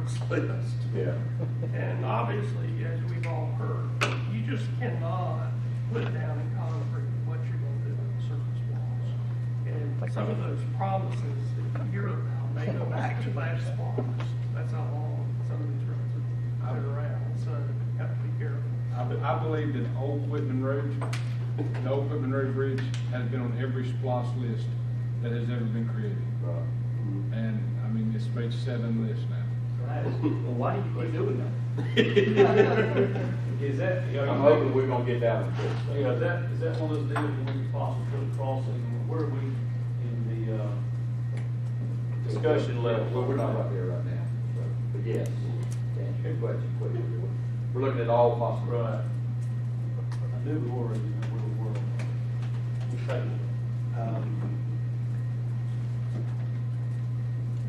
roads list. Yeah. And obviously, as we've all heard, you just cannot put down in concrete what you're gonna do on surface walls. And some of those promises that you hear about may go back to last August. That's how long some of these roads have been around, so you have to be careful. I believe that Old Whitman Road, the Old Whitman Road Bridge has been on every SPOS list that has ever been created. Right. And, I mean, it's made 7 lists now. Well, why do you keep doing that? Is that, I'm hoping we're gonna get down to this. yeah, is that one of those deals when we possibly put a crossing, where are we in the, discussion level? Well, we're not right there right now, but yes, to answer your question quickly, we're looking at all possible. Right. I knew we were in the real world. Okay.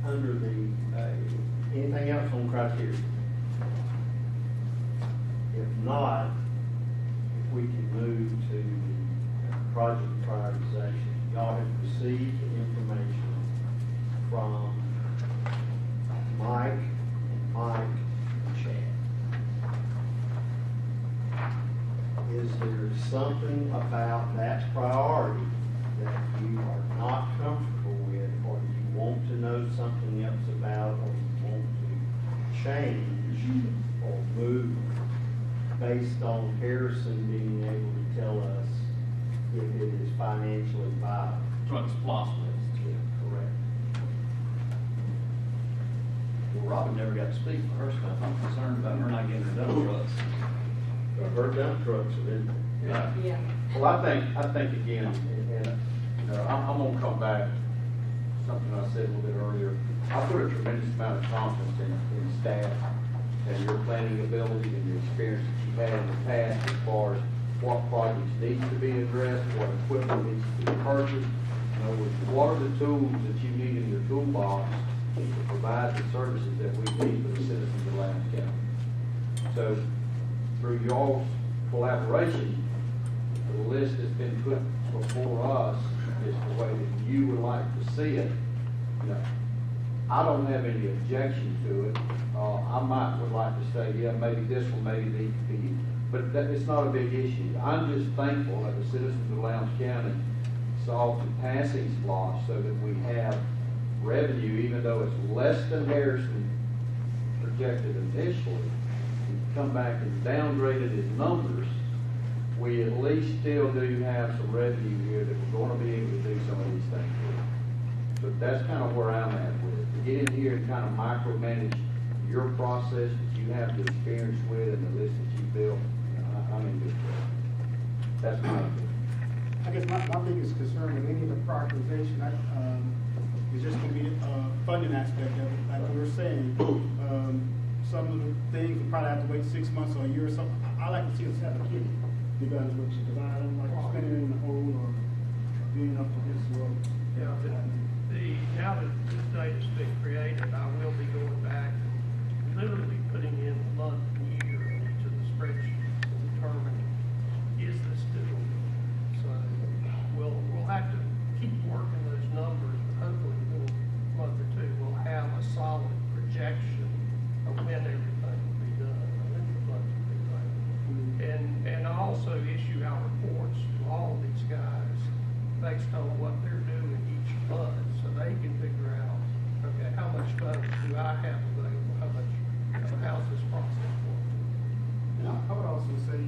Under the, anything else on criteria? If not, if we can move to the project prioritization. Y'all have received information from Mike and Chad. Is there something about that priority that you are not comfortable with, or you want to know something else about, or you want to change or move based on Harrison being able to tell us if it is financially viable? Trucks plus list. Yeah, correct. Well, Robin never got to speak for her stuff. I'm concerned about her not getting her dump trucks. Her dump trucks are in there. Yeah. Well, I think again, and, I'm gonna come back, something I said a little bit earlier. I put a tremendous amount of confidence in staff and your planning ability and your experience that you've had in the past as far as what projects need to be addressed, what equipment needs to be purchased. In other words, what are the tools that you need in your toolbox to provide the services that we need for the citizens of Lowndes County? So, through y'all's collaboration, the list that's been put before us is the way that you would like to see it. I don't have any objection to it. Would like to say, yeah, maybe this one maybe needs to be, but it's not a big issue. I'm just thankful that the citizens of Lowndes County saw some passing slots so that we have revenue, even though it's less than Harrison projected initially. Come back and downgraded his numbers, we at least still do have some revenue here that we're going to be able to do some of these things with. So that's kind of where I'm at with it. To get in here and kind of micromanage your process that you have the experience with and the list that you built, I'm in good shape. That's my opinion. I guess my biggest concern with any of the prioritization is just going to be funding aspect of it. Like we were saying, some of the things we probably have to wait 6 months or a year or something. I like to see us have a kid, to be honest with you, because I don't like spending it in the hole or being up to this world. Yeah, now that this data's been created, I will be going back and literally putting in the month and year into the spreadsheet to determine, is this doable? So we'll have to keep working those numbers, but hopefully within a month or two, we'll have a solid projection of when everything will be done, when the funds will be available. And I also issue our reports to all of these guys based on what they're doing each month, so they can figure out, okay, how much funds do I have available, how much, how's this process working? And I would also say,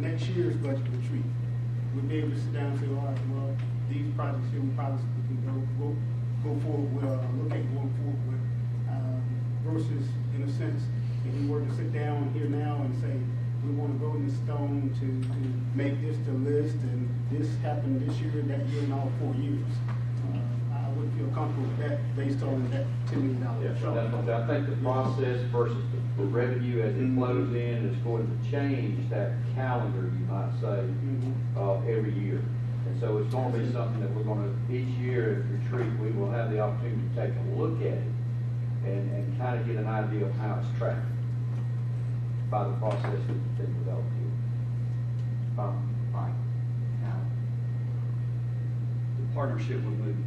next year's budget retreat, we'll be able to sit down and say, all right, well, these projects here, we probably can go forward with, look at going forward with, versus, in a sense, if we were to sit down here now and say, we want to go in stone to make this the list, and this happened this year, that year, and all 4 years. I would feel comfortable with that based on that $10 million. Yeah, so I think the process versus the revenue as it flows in is going to change that calendar, you might say, every year. And so it's going to be something that we're going to, each year at retreat, we will have the opportunity to take a look at it and kind of get an idea of how it's tracked by the process that's been developed here. Right. Now, the partnership with Moody.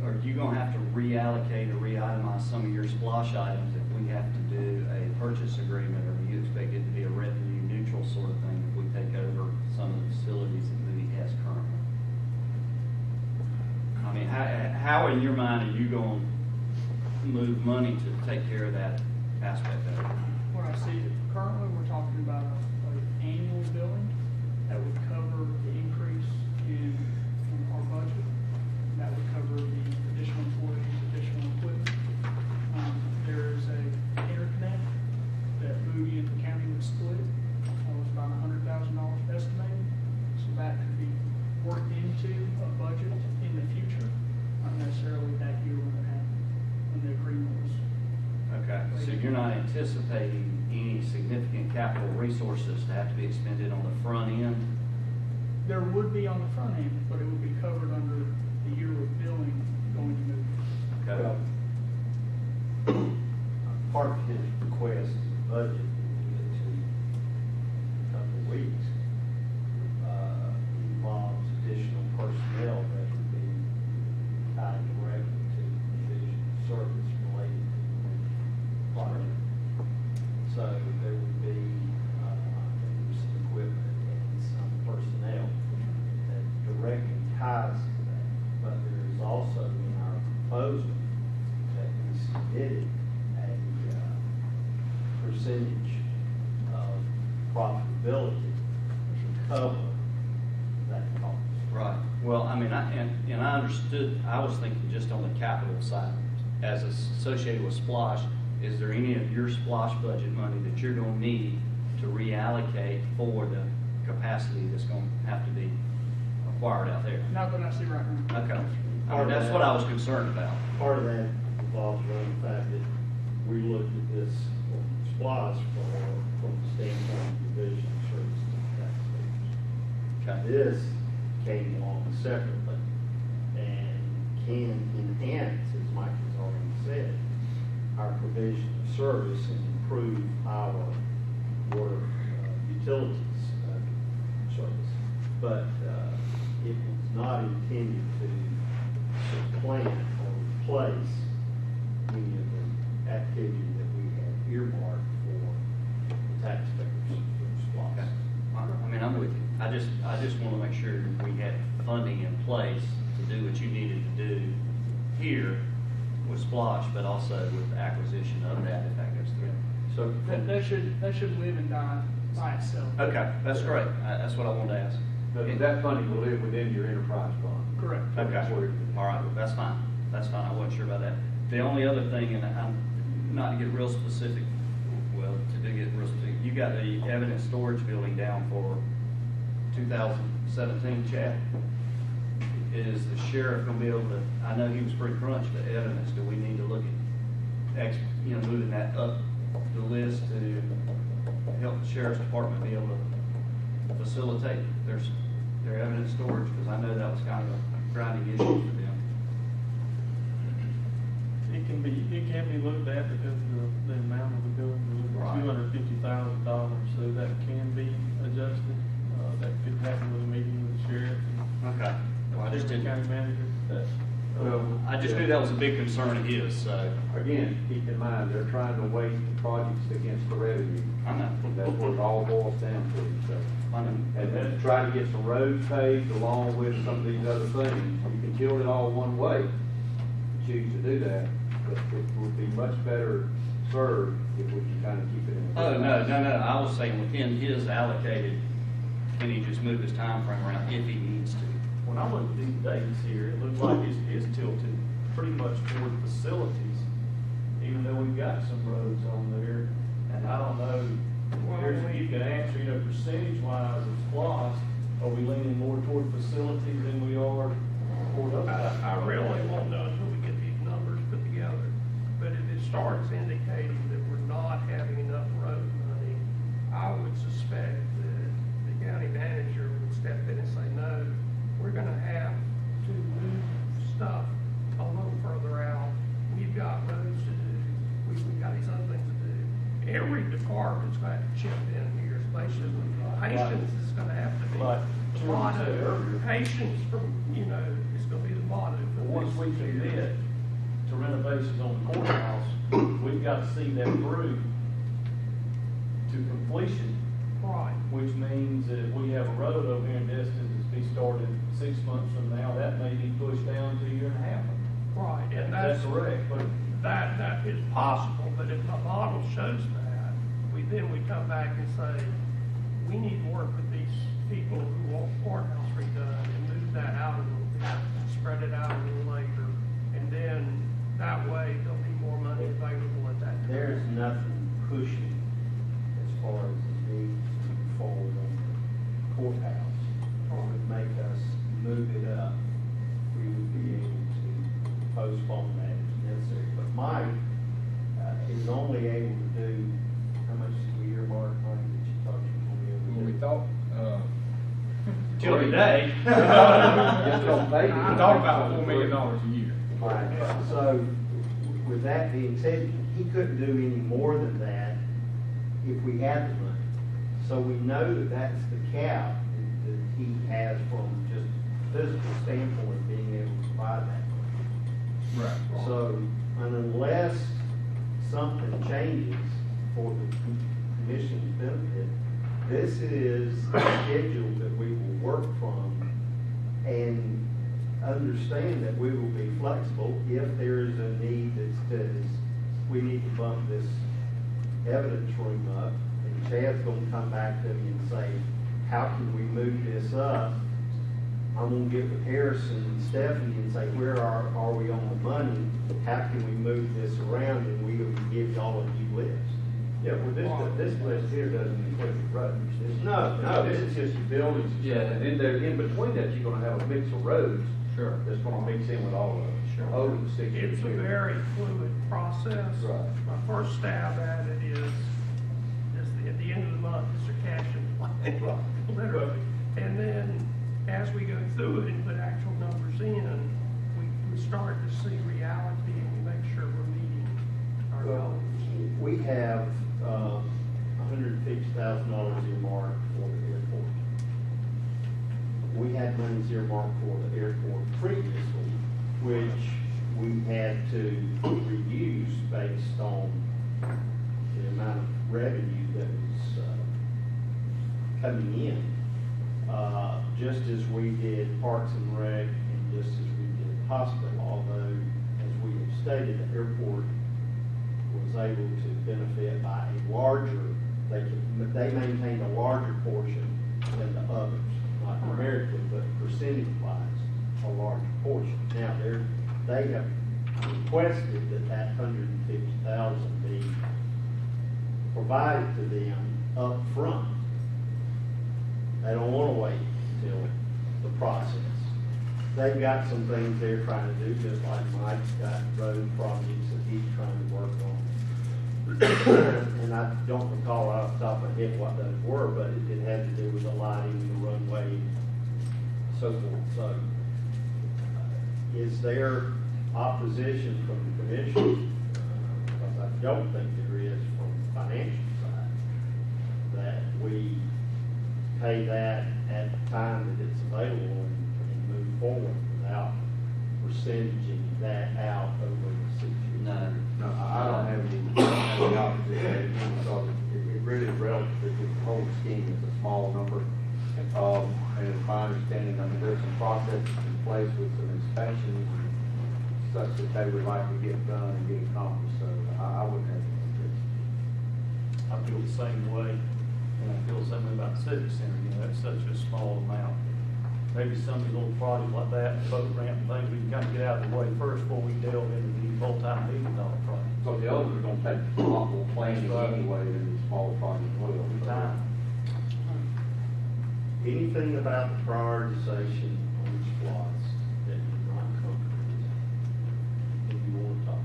Are you gonna have to reallocate or re-itemize some of your splosh items if we have to do a purchase agreement, or do you expect it to be a revenue neutral sort of thing if we take over some of the facilities that Moody has currently? I mean, how in your mind are you gonna move money to take care of that aspect of it? What I see, currently, we're talking about an annual billing that would cover the increase in our budget. That would cover the additional employees, additional equipment. There is a interconnect that Moody and the county would split. It was about $100,000 estimated. So that could be worked into a budget in the future, not necessarily that year when it happened, when the agreement was. Okay, so you're not anticipating any significant capital resources to have to be expended on the front end? There would be on the front end, but it would be covered under the year of billing going to Moody. Okay. Part of his request budget into a couple of weeks involves additional personnel that would be tied directly to division service related to the project. So there would be some equipment and some personnel that directly ties to that. But there is also in our proposal that we submitted a percentage of profitability to cover that cost. Right. Well, I mean, and I understood, I was thinking just on the capital side, as associated with Splosh, is there any of your Splosh budget money that you're gonna need to reallocate for the capacity that's gonna have to be acquired out there? Not that I see right now. Okay. I mean, that's what I was concerned about. Part of that revolves around the fact that we looked at this SPOS from the standpoint of division of service to taxpayers. Okay. This came along separately and can enhance, as Mike has already said, our provision of service and improve our water utilities service. But it was not intended to supplant or replace any of the activity that we had earmarked for the taxpayers for Okay. SPOS. I mean, I'm with you. I just want to make sure we had funding in place to do what you needed to do here with Splosh, but also with the acquisition of that if that goes through. So, That should live and die by itself. okay, that's great. That's what I wanted to ask. That funding will live within your enterprise fund. Correct. Okay, all right, that's fine, I wasn't sure about that. The only other thing, and I'm not to get real specific, well, to get real specific, you got the evidence storage building down for 2017, Chad. Is the sheriff gonna be able to, I know he was pretty crunched, but evidence, do we need to look at, moving that up the list to help the sheriff's department be able to facilitate their evidence storage? Because I know that was kind of a grinding issue for them. It can be looked at because of the amount of the building, Right. $250,000, so that can be adjusted. That could happen with a meeting with the sheriff and Okay. Well, I just didn't, county manager. That's, I just knew that was a big concern of his, so. Again, keep in mind, they're trying to weigh the projects against the revenue. I know. That's what it all boils down to, so. I know. And then try to get some roads paved along with some of these other things. You can kill it all one way, choose to do that, but it would be much better served if we can kind of keep it in. Oh, no, I was saying within his allocated, can he just move his time frame around if he needs to? when I look at these dates here, it looks like it's tilted pretty much toward facilities, even though we've got some roads on there. And I don't know, here's, you can answer, percentage-wise of SPOS, are we leaning more toward facilities than we are toward other? I really won't know until we get these numbers put together. But if it starts indicating that we're not having enough road money, I would suspect that the county manager would step in and say, no, we're gonna have to move stuff a little further out. We've got roads to do, we've got these other things to do. Every department's gonna have to chip in here, especially patience is gonna have to be Like the Chairman said motto. earlier. Patience from, is gonna be the motto for One once we commit to renovations on the courthouse, we've got to see that through to completion. Right. Which means that if we have a road over here in Destin that's be started 6 months from now, that may be pushed down to a year and a half. Right, and That's that's, correct, but that is possible, but if the model shows that, then we come back and say, we need to work with these people who want courthouse redone and move that out a little bit, spread it out a little later, and then that way there'll be more money available at that time. There's nothing pushing as far as the need to move forward on the courthouse. It would make us move it up. We would be able to postpone that if necessary. But Mike is only able to do, how much did we earmark, Mike, that you thought you were going to be able to do? Well, we thought, Till today. Just don't pay. we thought about $4 million a year. Right, so with that being said, he couldn't do any more than that if we had the money. So we know that that's the cap that he has from just physical standpoint of being able to provide that. Right. So, and unless something changes for the commission's benefit, this is the schedule that we will work from and understand that we will be flexible if there is a need that says we need to bump this evidence room up. And Chad's gonna come back to me and say, how can we move this up? I'm gonna get with Harrison and Stephanie and say, where are we on the money? How can we move this around, and we will give y'all a new list? Yeah, well, this list here doesn't include the roads. No, This is just the buildings. Yeah, and then there, in between that, you're gonna have a mix of roads. Sure. That's gonna mix in with all of them. Sure. Over the 6 years. It's a very fluid process. Right. My first stab at it is at the end of the month, is your cash in play, literally. And then as we go through it and put actual numbers in, we start to see reality and we make sure we're meeting our Well, goals. we have $150,000 earmarked for the airport. We had money earmarked for the airport previously, which we had to reuse based on the amount of revenue that was coming in. Just as we did Parks and Rec and just as we did hospital, although, as we have stated, the airport was able to benefit by a larger, they maintained a larger portion than the others, not numerically, but percentage-wise, a larger portion. Now, they have requested that $150,000 be provided to them up front. They don't want to wait until the process. They've got some things they're trying to do, just like Mike's got road projects that he's trying to work on. And I don't recall off the top of my head what those were, but it had to do with the lighting, the runway, so forth. So, is there opposition from the commission? Because I don't think there is from the financial side, that we pay that at the time that it's available and move forward without percentaging that out over the 6 years. No. No, I don't have any opposition, because it really is relative to the whole scheme is a small number. And it's my understanding, I mean, there's some processes in place with some inspections such that they would like to get done and get accomplished, so I wouldn't have any objection. I feel the same way, and I feel the same way about the civic center, that's such a small amount. Maybe some of these little projects like that, boat ramp and things, we can kind of get out of the way first before we delve into the multi-million dollar projects. So the others are gonna take a lot more planning anyway than the small projects will. Time. Anything about the prioritization on each plots that you're not comfortable with, if you want to talk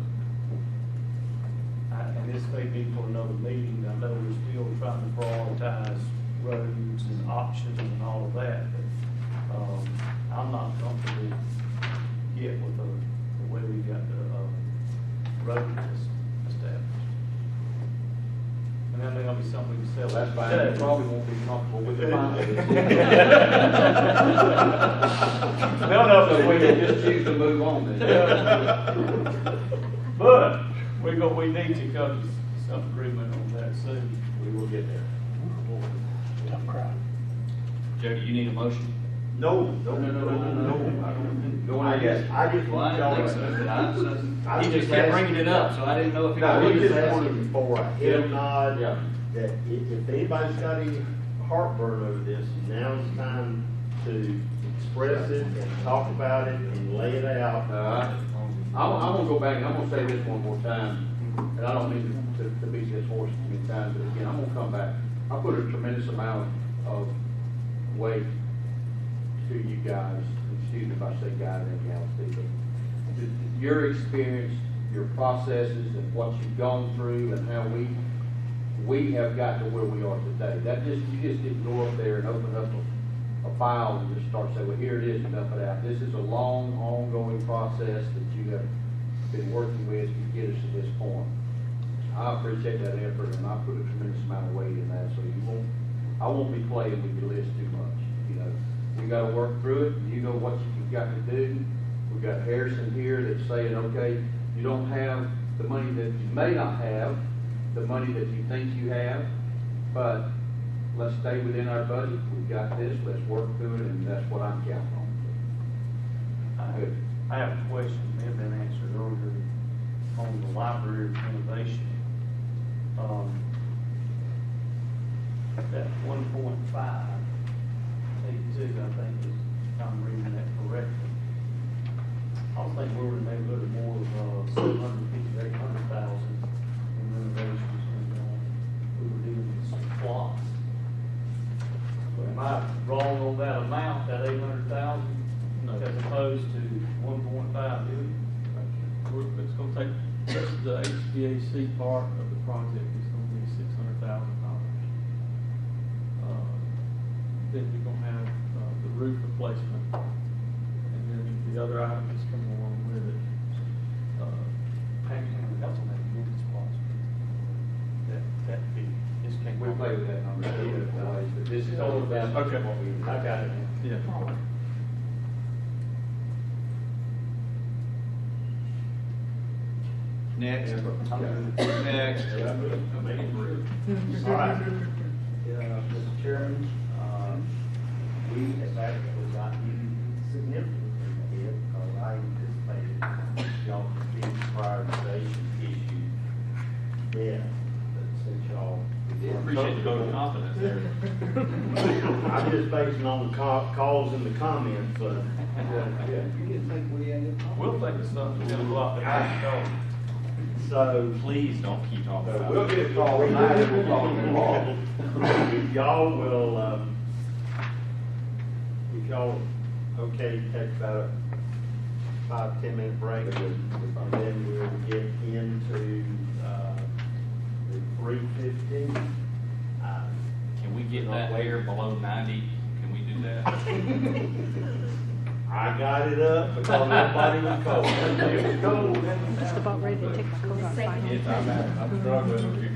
about? And this may be for another meeting, I know we're still trying to prioritize roads and options and all of that, but, I'm not comfortable yet with the way we got the road established. And I mean, I'll be something we can sell. That's fine, you probably won't be comfortable with the final. No, So we can just choose to move on then. But, we need to come to some agreement on that soon. We will get there. Tough crowd. Jody, you need a motion? No, No, no, no, no, no, no. I don't, go I on, just, I just Well, I want didn't y'all think so, to. but I he was just kept bringing it up, so I didn't know if he No, was he just just asking for a head nod, Yeah. that if anybody's got any heartburn over this, now's the time to express it and talk about it and lay it out. I'm gonna go back and I'm gonna say this one more time, and I don't mean to beat this horse too many times, but again, I'm gonna come back. I put a tremendous amount of weight to you guys, excuse me if I say guys and gals, but your experience, your processes, and what you've gone through, and how we have got to where we are today. You just didn't go up there and open up a file and just start saying, well, here it is, and dump it out. This is a long, ongoing process that you have been working with to get us to this point. I appreciate that effort, and I put a tremendous amount of weight in that, so I won't be playing with your list too much, you know. We gotta work through it, you know what you've got to do. We've got Harrison here that's saying, okay, you don't have the money that you may not have, the money that you think you have, but let's stay within our budget. We've got this, let's work through it, and that's what I'm counting on. Good. I have a question, may have been answered earlier, on the library renovation. That 1.582, I think, if I'm reading that correctly. I was thinking we were maybe a little more of 750, 800,000 in renovations, and we were dealing with some plots. But am I wrong on that amount, that 800,000, as opposed to 1.5 million? It's gonna take, the HVAC part of the project is gonna be $600,000. Then you're gonna have, the roof replacement, and then the other items come along with it. That's on that minutes plots. That big, this can't. We play with that number, but this is all about Okay. what we. I got it. Yeah. Next. Next. All right. Mr. Chairman, we have actually gotten significantly hit, because I anticipated y'all to be prioritization issue. Yeah, but since y'all. Appreciate the vote of confidence there. I'm just basing on the calls and the comments, but. We'll think of something, we'll go out there. So. Please don't keep talking about it. We'll get a call tonight, and we'll talk tomorrow. If y'all will, if y'all, okay, take about a 5-10 minute break, and then we'll get into, the 3:15. Can we get that air below 90? Can we do that? I got it up because nobody was cold. It was cold. Just about ready to take my coat off finally. I'm struggling with you.